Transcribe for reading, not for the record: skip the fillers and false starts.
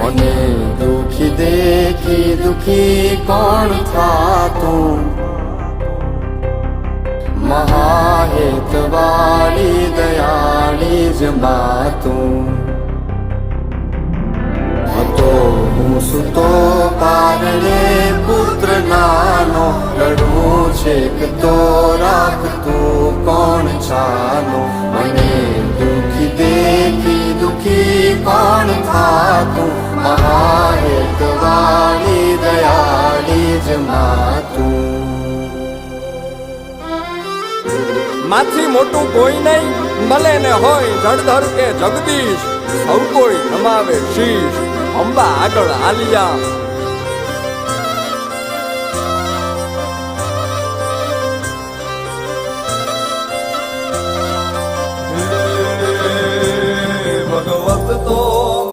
મને દુખી દેખી દુખી કોણ થાતું મહાહેતવાળી દયાળી જ માતું હતો હું સુતો કારણે પુત્ર નાનો રડવું છેક તો રાખતું કોણ છાનો મને દુખી દેખી દુખી કોણ થાતું મહાહેતવાળી દયાળી જ માતું માથી મોટું કોઈ નહીં ભલે ને હોય જળધર કે જગદીશ સૌ કોઈ નમાવે શીશ અંબા આગળ આલિયા